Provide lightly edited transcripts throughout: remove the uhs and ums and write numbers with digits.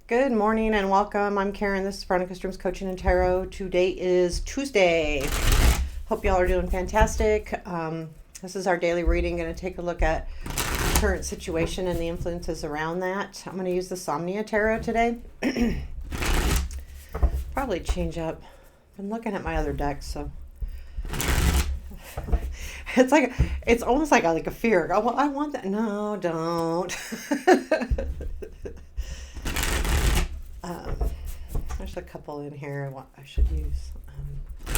Good morning and welcome. I'm Karen. This is Veronica Streams Coaching and Tarot. Today is Tuesday. Hope y'all are doing fantastic. This is our daily reading. Going to take a look at current situation and the influences around that. I'm going to use the Somnia Tarot today. Probably change up. Been looking at my other decks, so it's almost like a fear. Oh, well, I want that. No, don't. Um, there's a couple in here I should use. I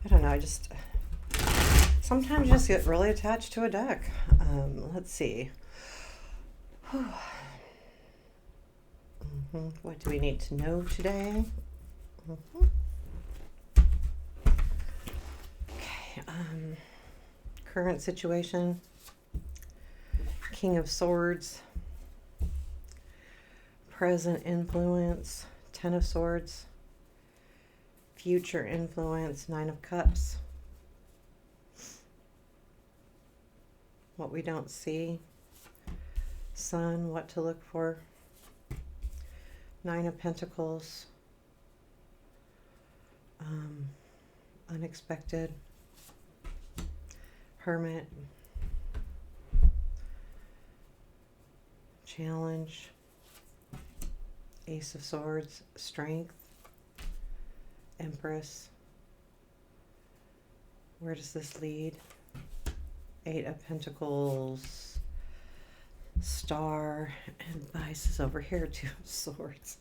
don't know. Sometimes you just get really attached to a deck. Let's see. What do we need to know today? Okay. Current situation. King of Swords. Present influence, Ten of Swords, future influence, Nine of Cups, what we don't see, Sun, what to look for, Nine of Pentacles, unexpected, Hermit, challenge, Ace of Swords, Strength, Empress. Where does this lead? Eight of Pentacles, Star, and Vice is over here, Two of Swords.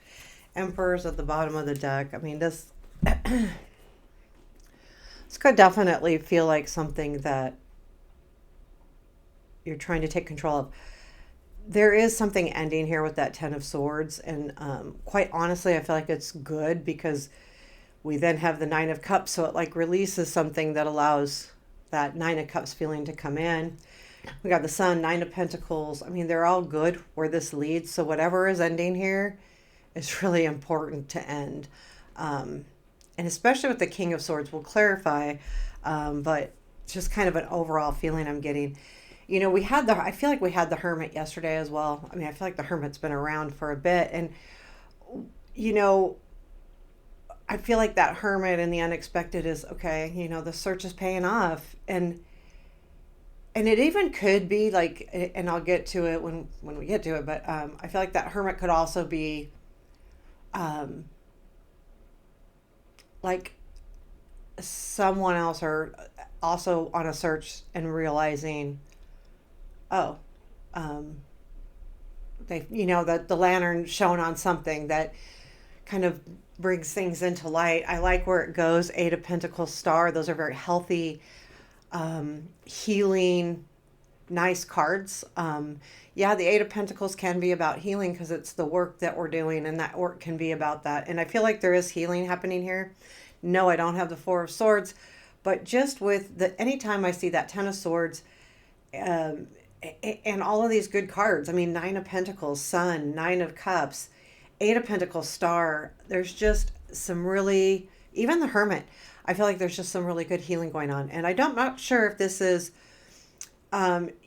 Emperor's at the bottom of the deck. I mean, this could definitely feel like something that you're trying to take control of. There is something ending here with that Ten of Swords, and quite honestly, I feel like it's good because we then have the Nine of Cups, so it like releases something that allows that Nine of Cups feeling to come in. We got the Sun, Nine of Pentacles. I mean, they're all good where this leads, so whatever is ending here is really important to end. And especially with the King of Swords, we'll clarify, but just kind of an overall feeling I'm getting. You know, I feel like we had the Hermit yesterday as well. I mean, I feel like the Hermit's been around for a bit. And, you know, I feel like that Hermit and the unexpected is, okay, you know, the search is paying off. And it even could be like, and I'll get to it when we get to it, but I feel like that Hermit could also be like someone else or also on a search and realizing, oh, they, you know, the lantern shone on something that kind of brings things into light. I like where it goes. Eight of Pentacles, Star. Those are very healthy, healing, nice cards. Yeah, the Eight of Pentacles can be about healing because it's the work that we're doing, and that work can be about that. And I feel like there is healing happening here. No, I don't have the Four of Swords, but just with anytime I see that Ten of Swords, and all of these good cards. I mean, Nine of Pentacles, Sun, Nine of Cups, Eight of Pentacles, Star. There's just some really, even the Hermit, I feel like there's just some really good healing going on. And I'm not sure if this is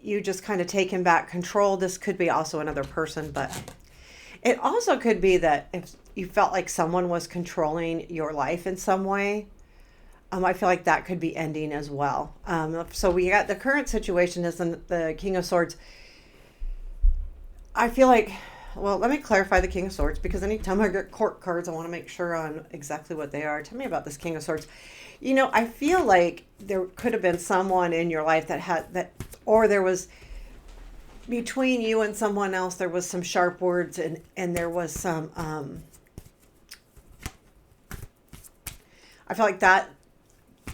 you just kind of taking back control. This could be also another person, but it also could be that if you felt like someone was controlling your life in some way, I feel like that could be ending as well. So we got the current situation is the King of Swords. I feel like, well, let me clarify the King of Swords because anytime I get court cards, I want to make sure on exactly what they are. Tell me about this King of Swords. You know, I feel like there could have been someone in your life that had that, or there was between you and someone else, there was some sharp words and there was some, I feel like that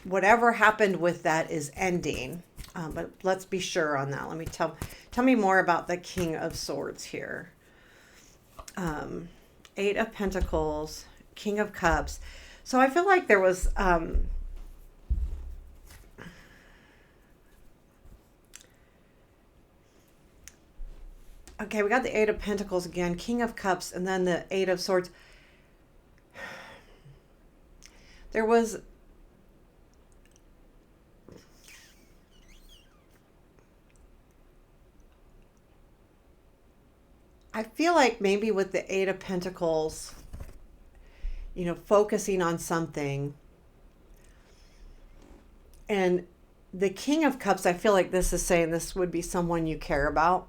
whatever happened with that is ending. But let's be sure on that. Let me tell me more about the King of Swords here. Eight of Pentacles, King of Cups. So I feel like there was okay, we got the Eight of Pentacles again, King of Cups, and then the Eight of Swords. There was I feel like maybe with the Eight of Pentacles, focusing on something, and the King of Cups, I feel like this is saying this would be someone you care about,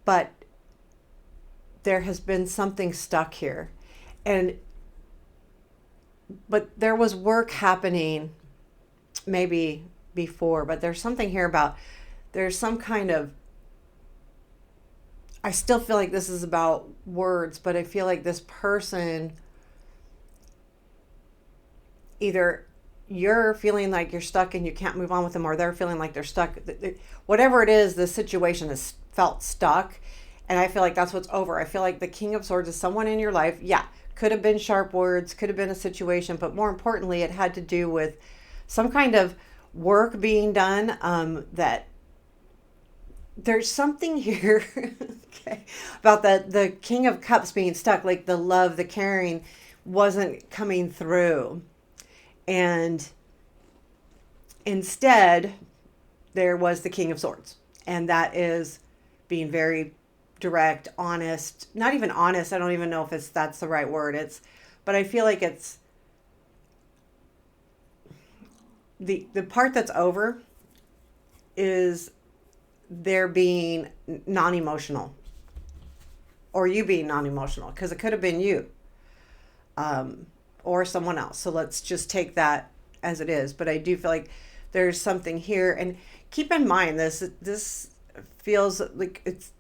but there has been something stuck here. But there was work happening maybe before, but there's something here about there's some kind of, I still feel like this is about words, but I feel like this person, either you're feeling like you're stuck and you can't move on with them, or they're feeling like they're stuck. Whatever it is, the situation is felt stuck. And I feel like that's what's over. I feel like the King of Swords is someone in your life. Yeah, could have been sharp words, could have been a situation, but more importantly, it had to do with some kind of work being done, that there's something here okay, about the King of Cups being stuck, like the love, the caring wasn't coming through. And instead, there was the King of Swords. And that is being very direct, honest, not even honest. I don't even know if that's the right word. But I feel like it's the part that's over is there being non-emotional, or you being non-emotional, because it could have been you, or someone else. So let's just take that as it is. But I do feel like there's something here, and keep in mind this feels like it's,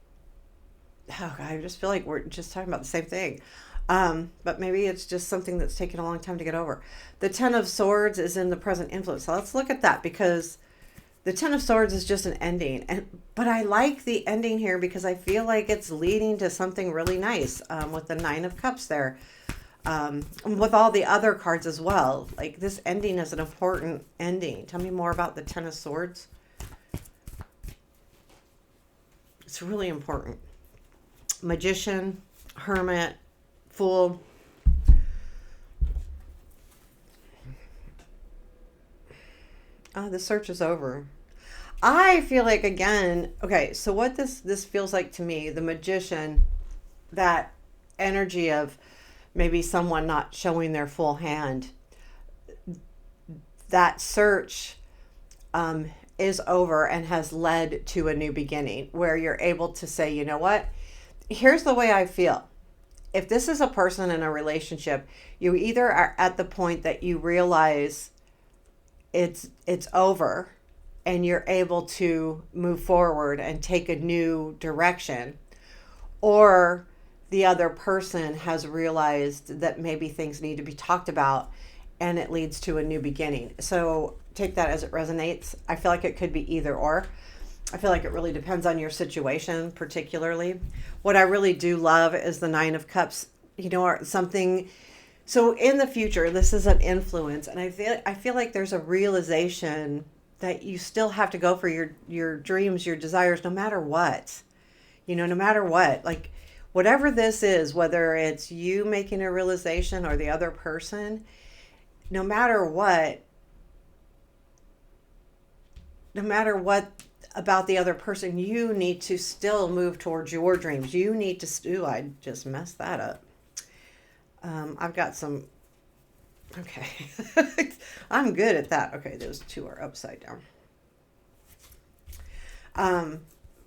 oh God, I just feel like we're just talking about the same thing. But maybe it's just something that's taken a long time to get over. The Ten of Swords is in the present influence. So let's look at that, because the Ten of Swords is just an ending. But I like the ending here because I feel like it's leading to something really nice, with the Nine of Cups there. With all the other cards as well. Like, this ending is an important ending. Tell me more about the Ten of Swords. It's really important. Magician, Hermit, Fool. The search is over. I feel like, again, okay, so what this feels like to me, the Magician, that energy of maybe someone not showing their full hand, that search is over and has led to a new beginning, where you're able to say, you know what, here's the way I feel. If this is a person in a relationship, you either are at the point that you realize it's over and you're able to move forward and take a new direction, or the other person has realized that maybe things need to be talked about and it leads to a new beginning. So take that as it resonates. I feel like it could be either or. I feel like it really depends on your situation, particularly. What I really do love is the Nine of Cups, or something. So in the future, this is an influence, and I feel like there's a realization that you still have to go for your dreams, your desires, no matter what. No matter what. Like, whatever this is, whether it's you making a realization or the other person, no matter what about the other person, you need to still move towards your dreams. You need to, I just messed that up. I've got some, okay. I'm good at that. Okay, those two are upside down.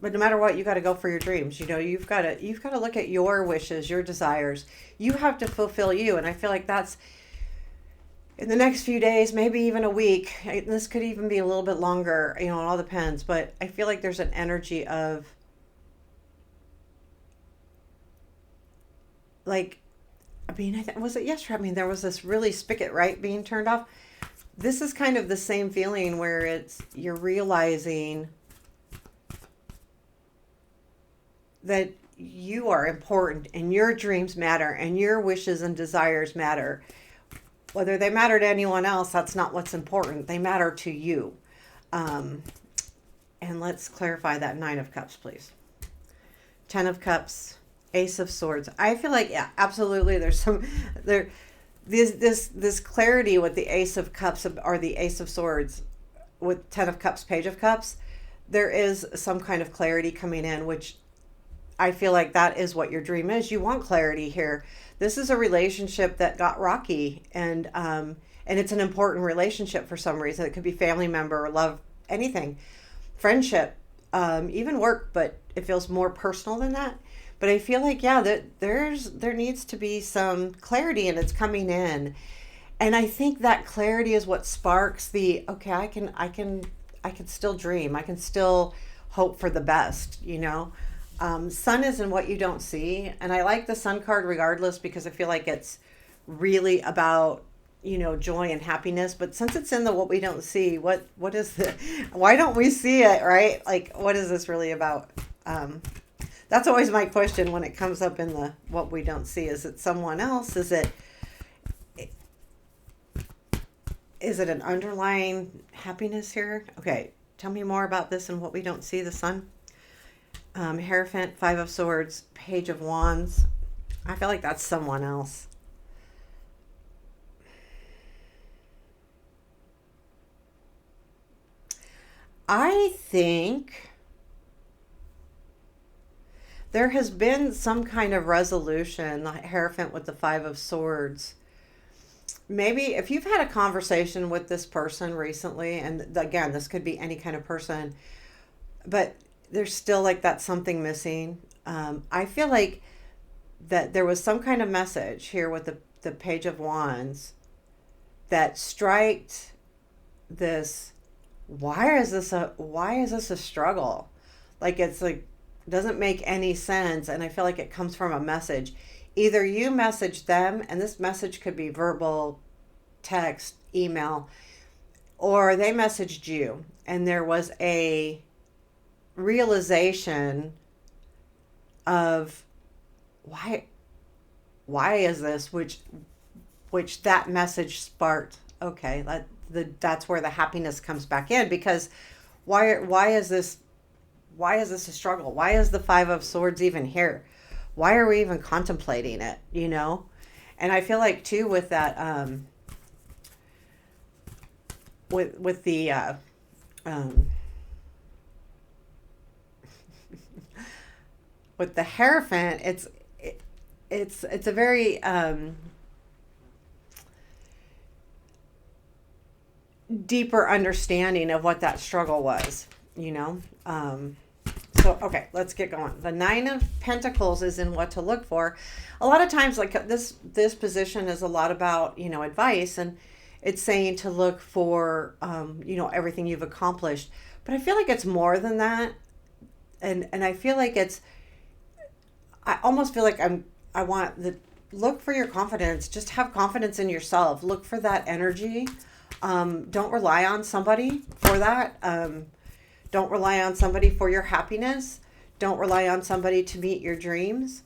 But no matter what, you got to go for your dreams. You've got to look at your wishes, your desires. You have to fulfill you. And I feel like that's in the next few days, maybe even a week. This could even be a little bit longer, it all depends. But I feel like there's an energy of, like, was it yesterday? There was this really spigot, right, being turned off. This is kind of the same feeling where you're realizing that you are important and your dreams matter and your wishes and desires matter. Whether they matter to anyone else, that's not what's important. They matter to you. And let's clarify that Nine of Cups, please. Ten of Cups, Ace of Swords. I feel like, yeah, absolutely. There's this clarity with the Ace of Cups or the Ace of Swords with Ten of Cups, Page of Cups. There is some kind of clarity coming in, which I feel like that is what your dream is. You want clarity here. This is a relationship that got rocky, and it's an important relationship for some reason. It could be family member, love, anything, friendship, even work, but it feels more personal than that. But I feel like, yeah, that there needs to be some clarity, and it's coming in. And I think that clarity is what sparks the, okay, I can still dream. I can still hope for the best, you know. Sun is in what you don't see, and I like the sun card regardless because I feel like it's really about, joy and happiness. But since it's in the what we don't see, what is the, why don't we see it, right? Like, what is this really about? That's always my question when it comes up in the what we don't see. Is it someone else? Is it an underlying happiness here? Okay, tell me more about this and what we don't see. The sun, Hierophant, Five of Swords, Page of Wands. I feel like that's someone else. I think there has been some kind of resolution, the Hierophant with the Five of Swords. Maybe if you've had a conversation with this person recently, and again, this could be any kind of person, but there's still like that something missing. I feel like that there was some kind of message here with the Page of Wands that striked this. Why is this a struggle? Like, it's like, doesn't make any sense. And I feel like it comes from a message. Either you message them, and this message could be verbal, text, email, or they messaged you, and there was a realization of why why is this, which that message sparked. Okay, that's where the happiness comes back in, because why is this a struggle? Why is the Five of Swords even here? Why are we even contemplating it? And I feel like too, with that, with the um, with the Hierophant, it's a very deeper understanding of what that struggle was, you know. So okay, let's get going. The Nine of Pentacles is in what to look for. A lot of times, like, this position is a lot about, advice, and it's saying to look for, everything you've accomplished. But I feel like it's more than that, and I feel like I almost feel like I want the look for your confidence. Just have confidence in yourself. Look for that energy. Don't rely on somebody for that. Don't rely on somebody for your happiness. Don't rely on somebody to meet your dreams.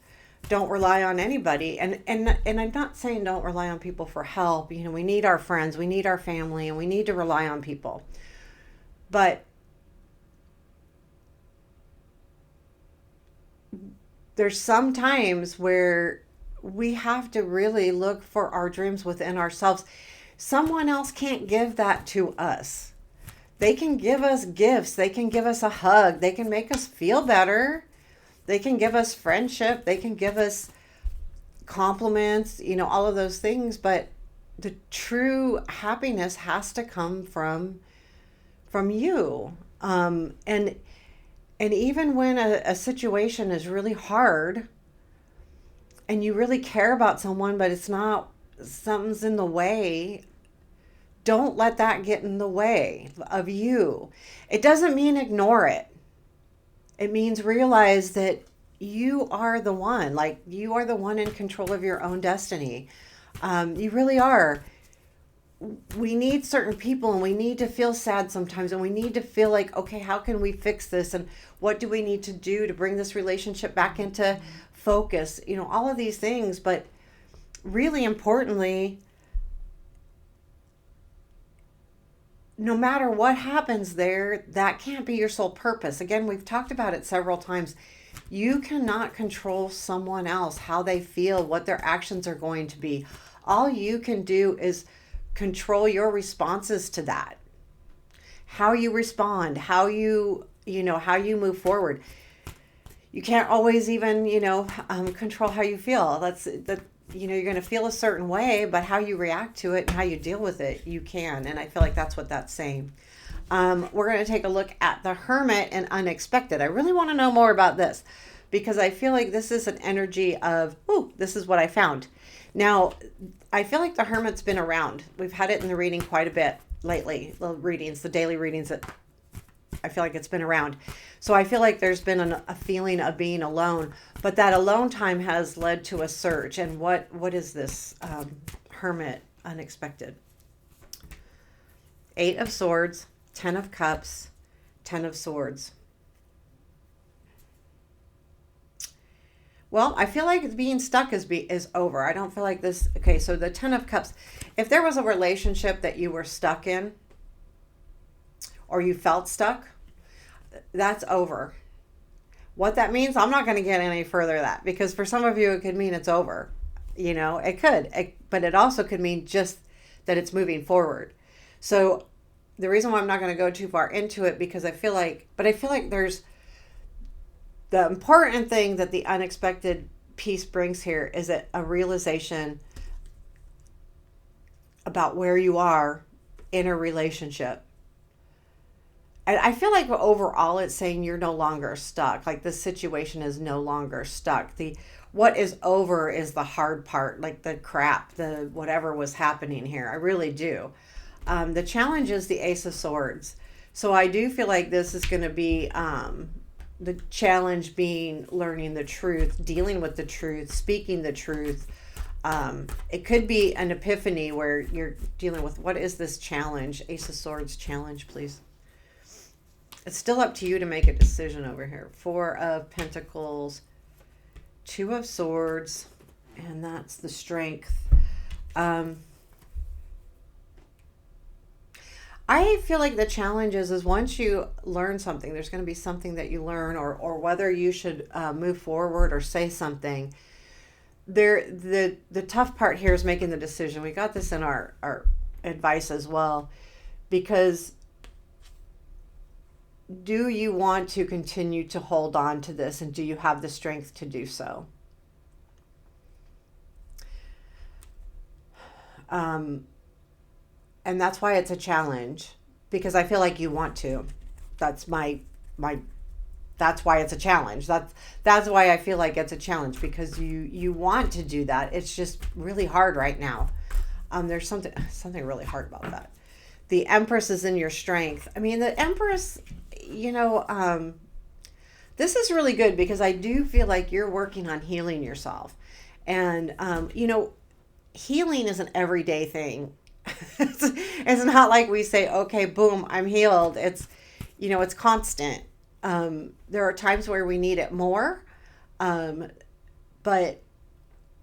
Don't rely on anybody. And I'm not saying don't rely on people for help. We need our friends, we need our family, and we need to rely on people. But there's some times where we have to really look for our dreams within ourselves. Someone else can't give that to us. They can give us gifts. They can give us a hug. They can make us feel better. They can give us friendship. They can give us compliments, all of those things. But the true happiness has to come from you. And even when a situation is really hard and you really care about someone, but it's not, something's in the way, don't let that get in the way of you. It doesn't mean ignore it. It means realize that you are the one. Like, you are the one in control of your own destiny. You really are. We need certain people, and we need to feel sad sometimes, and we need to feel like, okay, how can we fix this? And what do we need to do to bring this relationship back into focus? All of these things. But really importantly, no matter what happens there, that can't be your sole purpose. Again, we've talked about it several times. You cannot control someone else, how they feel, what their actions are going to be. All you can do is control your responses to that. How you respond, how you move forward. you can't always even, control how you feel. You're going to feel a certain way, but how you react to it and how you deal with it, you can. And I feel like that's what that's saying. We're going to take a look at the Hermit and unexpected. I really want to know more about this because I feel like this is an energy of, this is what I found. Now, I feel like the Hermit's been around. We've had it in the reading quite a bit lately, the daily readings that I feel like it's been around. So I feel like there's been a feeling of being alone, but that alone time has led to a search. And what is this Hermit unexpected? 8 of Swords, 10 of Cups, 10 of Swords. Well, I feel like being stuck is over. I don't feel like this. Okay, so the 10 of Cups, if there was a relationship that you were stuck in or you felt stuck, that's over. What that means, I'm not going to get any further than that, because for some of you it could mean it's over. It could, but it also could mean just that it's moving forward. So the reason why I'm not going to go too far into it, because I feel like there's the important thing that the unexpected piece brings here is a realization about where you are in a relationship. And I feel like overall it's saying you're no longer stuck. Like this situation is no longer stuck. What is over is the hard part, like the crap, the whatever was happening here. I really do. The challenge is the Ace of Swords. So I do feel like this is going to be the challenge being learning the truth, dealing with the truth, speaking the truth. It could be an epiphany where you're dealing with, what is this challenge? Ace of Swords challenge, please. It's still up to you to make a decision over here. 4 of Pentacles, 2 of Swords, and that's the Strength. I feel like the challenge is once you learn something, there's going to be something that you learn, or whether you should move forward or say something. The tough part here is making the decision. We got this in our advice as well, because do you want to continue to hold on to this, and do you have the strength to do so? And that's why it's a challenge, because I feel like you want to. That's that's why it's a challenge. That's why I feel like it's a challenge, because you want to do that. It's just really hard right now. There's something really hard about that. The Empress is in your Strength. I mean, the Empress, this is really good, because I do feel like you're working on healing yourself. And, healing is an everyday thing. It's not like we say, okay, boom, I'm healed. It's constant. There are times where we need it more. But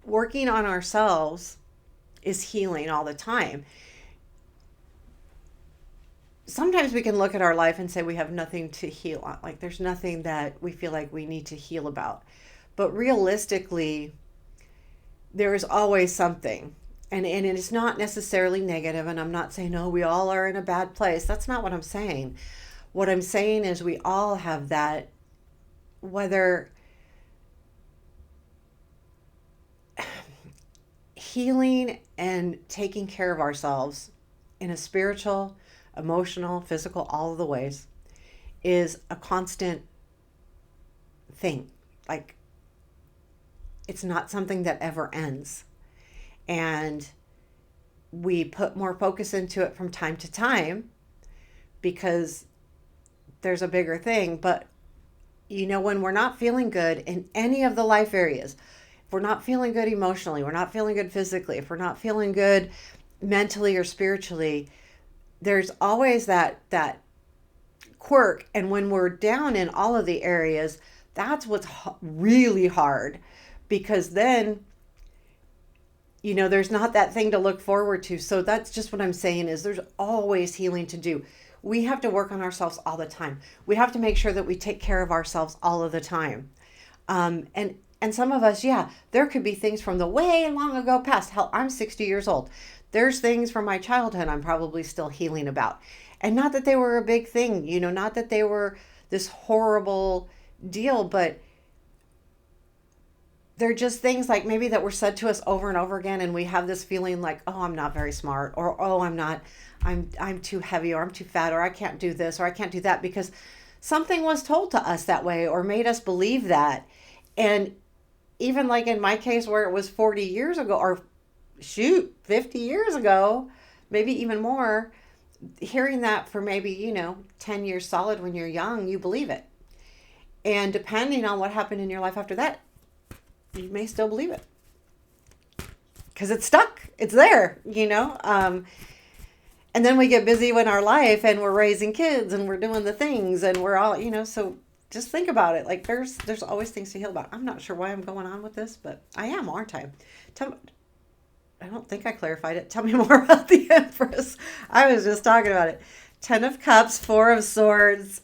working on ourselves is healing all the time. Sometimes we can look at our life and say we have nothing to heal on. Like there's nothing that we feel like we need to heal about. But realistically, there is always something. And it's not necessarily negative. And I'm not saying, oh, we all are in a bad place. That's not what I'm saying. What I'm saying is we all have that, whether healing and taking care of ourselves in a spiritual, emotional, physical, all of the ways, is a constant thing. Like, it's not something that ever ends. And we put more focus into it from time to time because there's a bigger thing. But, when we're not feeling good in any of the life areas, if we're not feeling good emotionally, we're not feeling good physically, if we're not feeling good mentally or spiritually, there's always that quirk. And when we're down in all of the areas, that's what's really hard, because then, there's not that thing to look forward to. So that's just what I'm saying, is there's always healing to do. We have to work on ourselves all the time. We have to make sure that we take care of ourselves all of the time. And some of us, there could be things from the way long ago past. Hell, I'm 60 years old. There's things from my childhood I'm probably still healing about. And not that they were a big thing, not that they were this horrible deal, but they're just things like maybe that were said to us over and over again, and we have this feeling like, oh, I'm not very smart, or oh, I'm too heavy, or I'm too fat, or I can't do this, or I can't do that, because something was told to us that way or made us believe that. And even like in my case where it was 40 years ago, or shoot, 50 years ago, maybe even more, hearing that for maybe, 10 years solid when you're young, you believe it. And depending on what happened in your life after that, you may still believe it because it's stuck. It's there. And then we get busy in our life and we're raising kids and we're doing the things and we're all, so just think about it. Like there's always things to heal about. I'm not sure why I'm going on with this, but I am, aren't I? I don't think I clarified it. Tell me more about the Empress. I was just talking about it. 10 of Cups, 4 of Swords,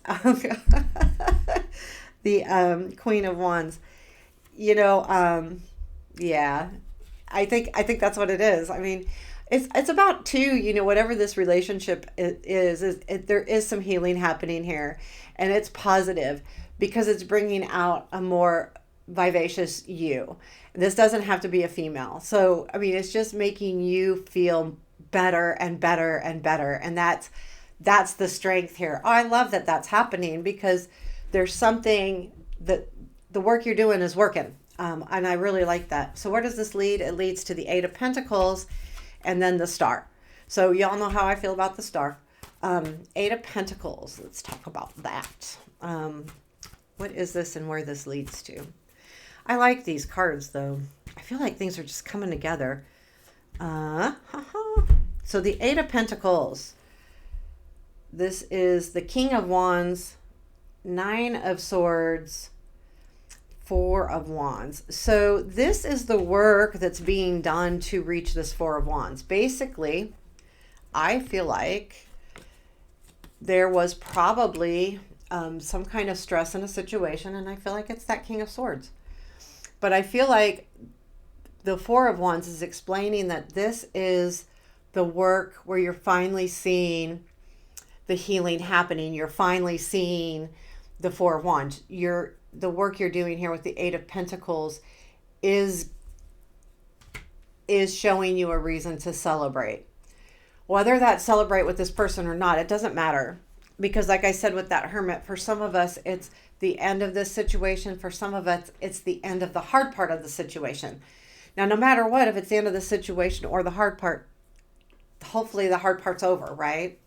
the Queen of Wands. Yeah, I think that's what it is. I mean, it's about two, whatever this relationship there is some healing happening here, and it's positive because it's bringing out a more vivacious you. This doesn't have to be a female. So, I mean, it's just making you feel better and better and better. And that's the strength here. Oh, I love that that's happening because there's something that the work you're doing is working. And I really like that. So where does this lead? It leads to the 8 of Pentacles and then the Star. So y'all know how I feel about the Star. 8 of Pentacles. Let's talk about that. What is this and where this leads to? I like these cards, though. I feel like things are just coming together. So the 8 of Pentacles. This is the King of Wands, 9 of Swords, 4 of Wands. So this is the work that's being done to reach this 4 of Wands. Basically, I feel like there was probably some kind of stress in a situation, and I feel like it's that King of Swords. But I feel like the 4 of Wands is explaining that this is the work where you're finally seeing the healing happening. You're finally seeing the 4 of Wands. The work you're doing here with the 8 of Pentacles is showing you a reason to celebrate. Whether that's celebrate with this person or not, it doesn't matter. Because like I said with that Hermit, for some of us, it's the end of this situation. For some of us, it's the end of the hard part of the situation. Now, no matter what, if it's the end of the situation or the hard part, hopefully the hard part's over, right?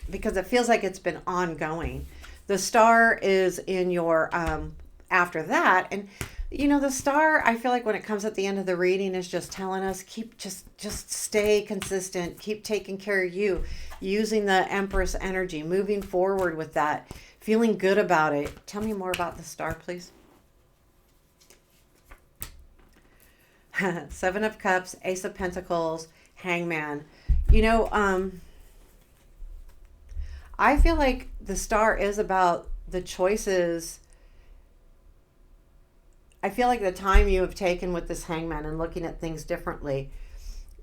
Because it feels like it's been ongoing. The Star is in your after that. And, the Star, I feel like when it comes at the end of the reading is just telling us, just stay consistent, keep taking care of you, using the Empress energy, moving forward with that, feeling good about it. Tell me more about the Star, please. 7 of Cups, Ace of Pentacles, Hangman. I feel like the Star is about the choices. I feel like the time you have taken with this Hangman and looking at things differently,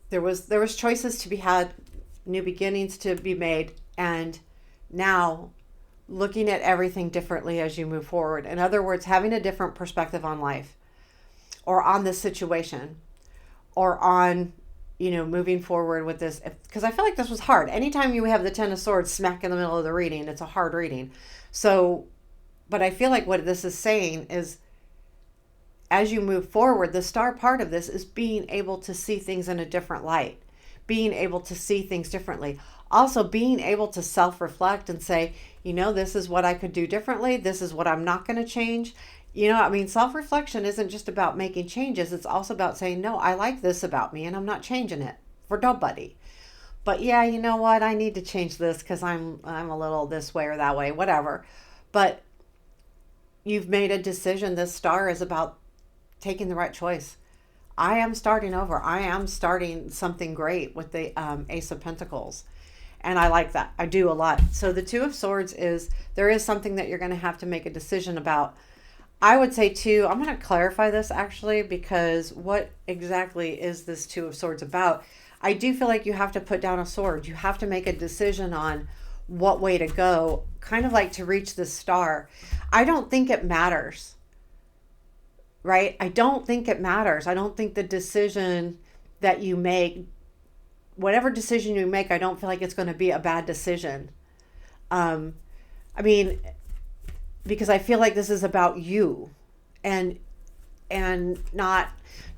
there was choices to be had, new beginnings to be made, and now looking at everything differently as you move forward. In other words, having a different perspective on life or on this situation or on, moving forward with this. Because I feel like this was hard. Anytime you have the 10 of Swords smack in the middle of the reading, it's a hard reading. So, but I feel like what this is saying is as you move forward, the Star part of this is being able to see things in a different light, being able to see things differently. Also being able to self-reflect and say, this is what I could do differently. This is what I'm not going to change. Self-reflection isn't just about making changes. It's also about saying, no, I like this about me and I'm not changing it for nobody. But yeah, you know what? I need to change this because I'm a little this way or that way, whatever. But you've made a decision. This Star is about taking the right choice. I am starting over. I am starting something great with the Ace of Pentacles. And I like that. I do a lot. So the 2 of Swords is, there is something that you're going to have to make a decision about. I would say too, I'm going to clarify this actually, because what exactly is this 2 of Swords about? I do feel like you have to put down a sword. You have to make a decision on what way to go, kind of like to reach the Star. I don't think it matters right? I don't think it matters. I don't think the decision that you make, whatever decision you make, I don't feel like it's going to be a bad decision. Um, I mean, because I feel like this is about you, and not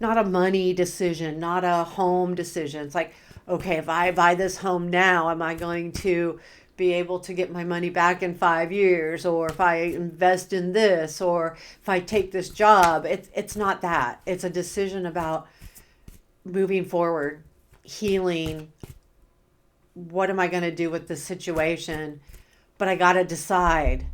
a money decision, not a home decision. It's like, okay, if I buy this home now, am I going to be able to get my money back in 5 years? Or if I invest in this, or if I take this job, it's not that. It's a decision about moving forward, healing. What am I going to do with this situation? But I got to decide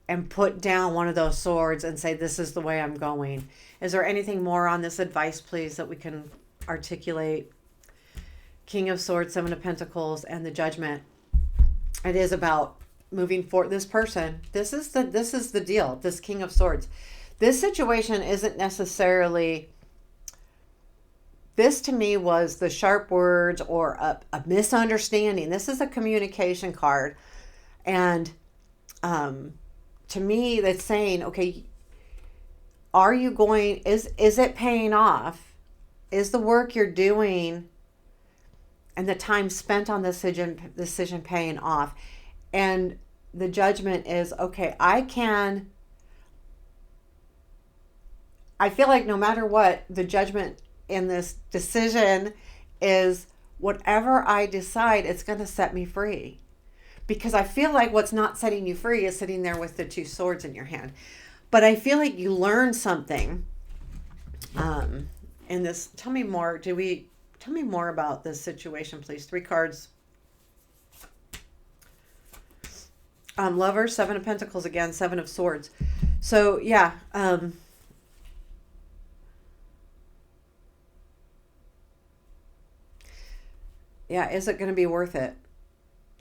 and put down one of those swords and say, this is the way I'm going. Is there anything more on this advice, please, that we can articulate? King of Swords, Seven of Pentacles, and the Judgment. It is about moving forward. This person, this is the deal. This King of Swords. This situation isn't necessarily, this to me was the sharp words or a misunderstanding. This is a communication card. And to me, that's saying, okay, are you going, is it paying off? Is the work you're doing and the time spent on this decision paying off? And the Judgment is, okay, I feel like no matter what, the Judgment in this decision is whatever I decide, it's going to set me free. Because I feel like what's not setting you free is sitting there with the two swords in your hand. But I feel like you learn something in this. Tell me more. Tell me more about this situation, please. 3 cards. Lovers, Seven of Pentacles again, Seven of Swords. So yeah, yeah. Is it going to be worth it?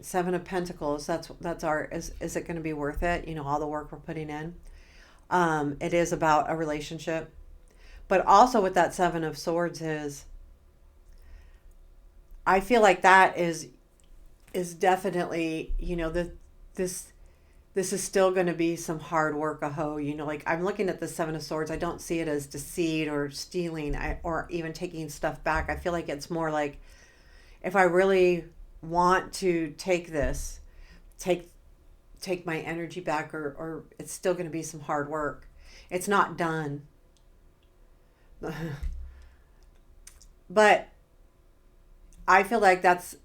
Seven of Pentacles. That's our. Is it going to be worth it? You know, all the work we're putting in. It is about a relationship, but also with that Seven of Swords is, I feel like that is definitely, you know, this is still going to be some hard work, you know, like I'm looking at the Seven of Swords. I don't see it as deceit or stealing, or even taking stuff back. I feel like it's more like, if I really want to take my energy back, or it's still going to be some hard work. It's not done. But I feel like that's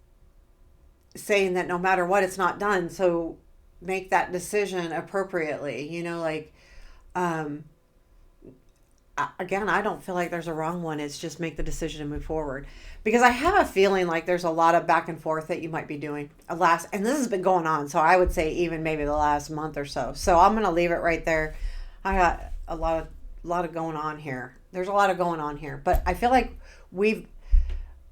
saying that no matter what, it's not done. So make that decision appropriately, you know, like, again, I don't feel like there's a wrong one. It's just make the decision and move forward. Because I have a feeling like there's a lot of back and forth that you might be doing. And this has been going on. So I would say even maybe the last month or so. So I'm going to leave it right there. I got a lot of going on here. There's a lot of going on here. But I feel like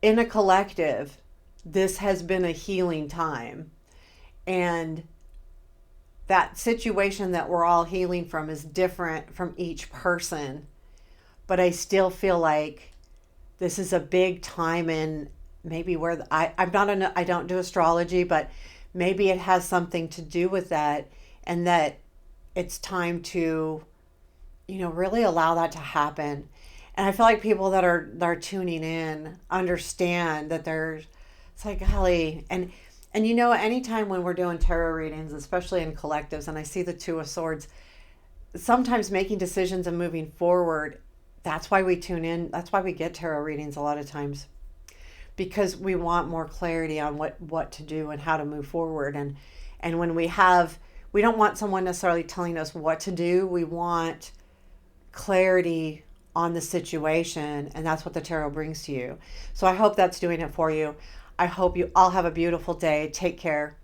in a collective, this has been a healing time. And that situation that we're all healing from is different from each person. But I still feel like this is a big time in maybe where I don't do astrology, but maybe it has something to do with that, and that it's time to, you know, really allow that to happen. And I feel like people that are tuning in understand that it's like, golly, and you know, anytime when we're doing tarot readings, especially in collectives, and I see the Two of Swords, sometimes making decisions and moving forward. That's why we tune in. That's why we get tarot readings a lot of times, because we want more clarity on what to do and how to move forward. And when we don't want someone necessarily telling us what to do. We want clarity on the situation, and that's what the tarot brings to you. So I hope that's doing it for you. I hope you all have a beautiful day. Take care.